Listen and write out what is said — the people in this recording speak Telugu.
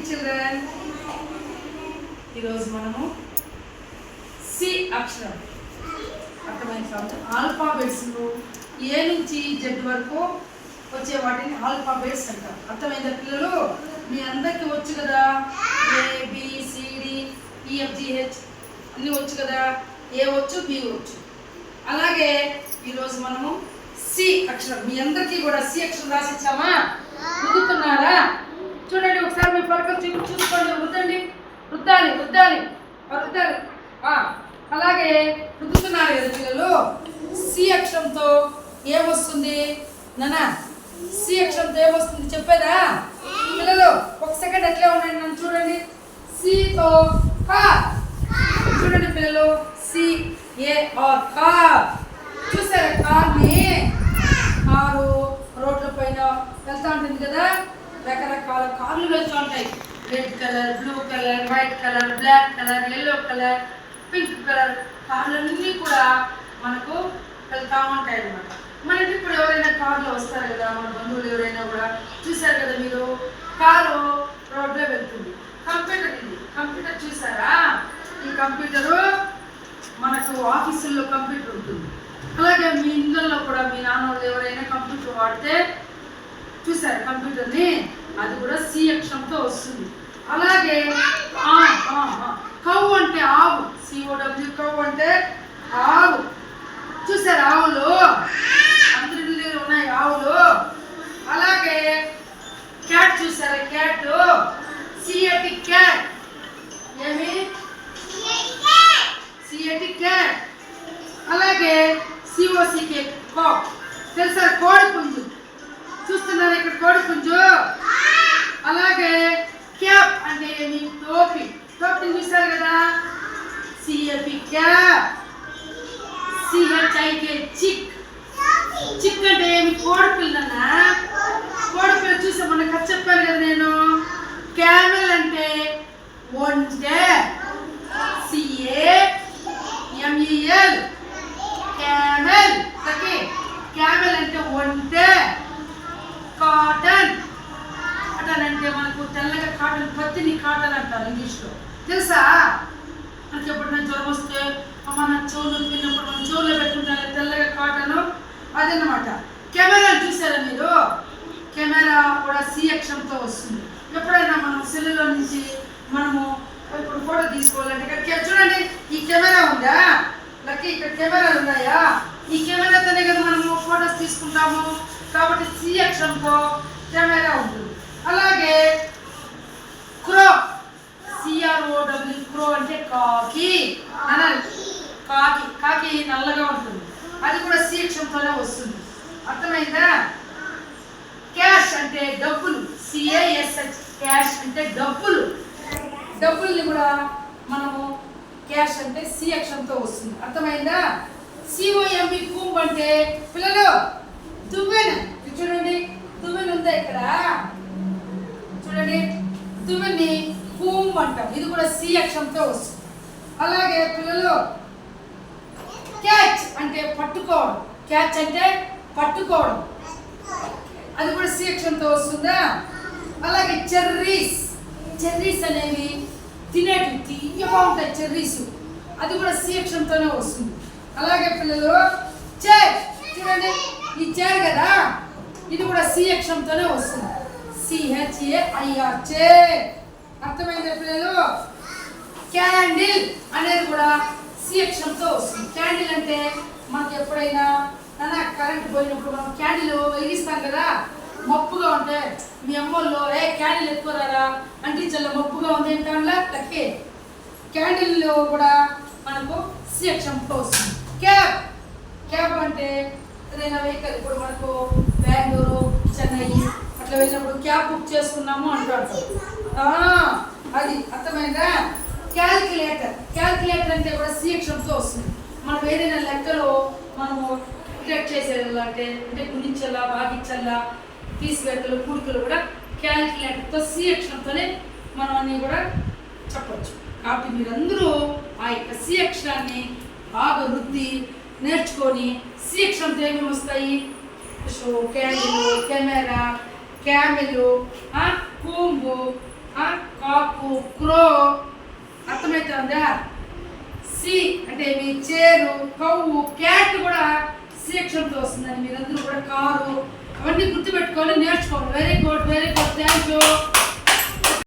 చిల్డ్రన్, ఈరోజు మనము సి అక్షరం అర్థమైన ఆల్ఫాబెట్స్ ఏ నుంచి జెడ్ వరకు వచ్చే వాటిని ఆల్ఫాబెట్స్ అంటారు. అర్థమైన పిల్లలు మీ అందరికీ వచ్చు కదా, ABCDEFGH అన్నీ వచ్చు కదా, ఏ వచ్చు బి వచ్చు. అలాగే ఈరోజు మనము సి అక్షరం మీ అందరికీ కూడా సి అక్షరం రాసిచ్చామా? రుద్దుతున్నారా? చూడండి ఒకసారి మీ పక్కన చూసుకోండి. రుద్దండి, రుద్దాలి రుద్దాలి రుద్దాలి. అలాగే రుద్దుతున్నారు కదా పిల్లలు. సి అక్షరంతో ఏమొస్తుంది నానా? సి అక్షరంతో ఏమొస్తుంది చెప్పేదా పిల్లలు? ఒక సెకండ్ ఎట్లా ఉండండి, నన్ను చూడండి. సితో కార్. చూడండి పిల్లలు, CAR కార్. చూసారా కార్ని? కారు రోడ్ల పైన వెళ్తూ ఉంటుంది కదా, రకరకాల కార్లు వెళ్తూ ఉంటాయి. Red colour, blue colour, white colour, black colour, yellow colour, pink colour కార్లన్నీ కూడా మనకు వెళ్తూ ఉంటాయి అన్నమాట. మన ఇంటికి ఇప్పుడు ఎవరైనా కార్లో వస్తారు కదా, మన బంధువులు ఎవరైనా కూడా చూసారు కదా మీరు, కారు రోడ్లో వెళ్తుంది. కంప్యూటర్, ఇది కంప్యూటర్ చూసారా? ఈ కంప్యూటరు మనకు ఆఫీసుల్లో కంప్యూటర్ ఉంటుంది. అలాగే మీ ఇంట్లో కూడా మీ నాన్న వాళ్ళు ఎవరైనా కంప్యూటర్ వాడితే చూసారు కంప్యూటర్ని, అది కూడా సి అక్షరంతో వస్తుంది. అలాగే కవ్వు అంటే ఆవు, COW కవ్వు అంటే ఆవు. చూసారు ఆవులు, అందరి దగ్గర ఉన్నాయి ఆవులు. అలాగే క్యాట్ చూసారా? Cat, CAT cat. ఏమి? CAT cat. అలాగే COCK కాక్. తెలుసా? కోడి పుంజు. చూస్తున్నారా ఇక్కడ కోడి పుంజు? అలాగే క్యాప్ అంటే ఏమి? టోపీ. టోపీ చూసారు కదా, CAP క్యాప్. CHIK చిక్. చిక్ అంటే ఏమి? కోడి పిల్లనా? కోడి పిల్ల చూసా మొన్న చెప్పాను కదా నేను. క్యామెల్ అంటే ఒంటె, CAMEL క్యామెల్. క్యామెల్ అంటే ఒంటె. కాటన్, కాటన్ అంటే మనకు తెల్లగా కాటన్, పత్తిని కాటన్ అంటారు ఇంగ్లీష్లో. తెలుసా? మనకి ఎప్పుడైనా జ్వరం వస్తే మన చెవులు తిన్నప్పుడు మనం చెవులో పెట్టుకుంటాం తెల్లగా కాటను, అదన్నమాట. కెమెరా చూసారా మీరు? కెమెరా కూడా సి అక్షరంతో వస్తుంది. ఎప్పుడైనా మనం సెల్లులో నుంచి మనము ఇప్పుడు ఫోటో తీసుకోవాలంటే ఇక్కడ చూడండి, ఈ కెమెరా ఉందా లక్కీ? ఇక్కడ కెమెరాలు ఉన్నాయా? ఈ కెమెరాతోనే కదా మనము ఫోటోస్ తీసుకుంటాము. కాబట్టి సి అక్షరంతో కెమెరా ఉంటుంది. అలాగే క్రో, CROW క్రో అంటే కాకి అనాలి. కాకి, కాకి నల్లగా ఉంటుంది, అది కూడా సి అక్షరంతోనే వస్తుంది. అర్థమైందా? క్యాష్ అంటే డబ్బులు, CASH క్యాష్ అంటే డబ్బులు. డబ్బుల్ని కూడా మనము క్యాష్ అంటే సి అక్షరంతో వస్తుంది. అర్థమైందా? COMB కూంబ్ అంటే పిల్లలు దువ్వెన. చూడండి దువ్వెన ఉందా ఇక్కడ? చూడండి దువ్వెని కూంబ్ అంటాం, ఇది కూడా సి అక్షరంతో వస్తుంది. అలాగే పిల్లలు క్యాచ్ అంటే పట్టుకోవడం. క్యాచ్ అంటే పట్టుకోవడం, అది కూడా సి అక్షరంతో వస్తుందా? అలాగే చెర్రీస్, చెర్రీస్ అనేవి తినేటివి తీయగా ఉంటాయి చెర్రీస్, అది కూడా సి అక్షరంతోనే వస్తుంది. అలాగే పిల్లలు చైర్. చూడండి ఈ చైర్ కదా, ఇది కూడా సి అక్షరంతోనే వస్తుంది. CHAIR chair. అర్థమైందా పిల్లలు? క్యాండిల్ అనేది కూడా సి అక్షరంతో వస్తుంది. క్యాండిల్ అంటే మనకి ఎప్పుడైనా కరెంట్ పోయినప్పుడు మనం క్యాండిల్ వెలిగిస్తాం కదా, మప్పుగా ఉంటే మీ అమ్మల్లో క్యాండిల్ ఎత్తుకోరారా అంటించల్ల, మప్పుగా ఉంది ఏంటంలా లక్కే. క్యాండిల్ కూడా మనకు సి అక్షరంతో వస్తుంది. క్యాబ్, క్యాబ్ అంటే ఏదైనా వెహికల్, ఇప్పుడు మనకు బెంగళూరు, చెన్నై అట్లా వెళ్ళినప్పుడు క్యాబ్ బుక్ చేసుకున్నాము అంటారు, అది. అర్థమైందా? క్యాల్కులేటర్, క్యాల్కులేటర్ అంటే కూడా సి అక్షరంతో వస్తుంది. మనం ఏదైనా లెక్కలో మనము డిటెక్ట్ చేసేయాలంటే అంటే గుణించల్లా, భాగించల్లా, తీసివేతలు, కూడికలు కూడా క్యాల్కులేటర్తో సి అక్షరంతోనే మనం అన్నీ కూడా చెప్పవచ్చు. కాబట్టి మీరందరూ ఆ యొక్క సి అక్షరాన్ని బాగా వృద్ధి నేర్చుకొని సి అక్షరంతో ఏమేమి వస్తాయి? షో, క్యాండిల్, కెమెరా, క్యామెల్, కూంబు, కాకు క్రో అర్థమవుతుందా. సి అంటే మీ చేరు కవ్వు క్యాట్ కూడా సి అక్షరంతో వస్తుందని మీరందరూ కూడా కారు అవన్నీ గుర్తుపెట్టుకొని నేర్చుకోండి. Very good thank you.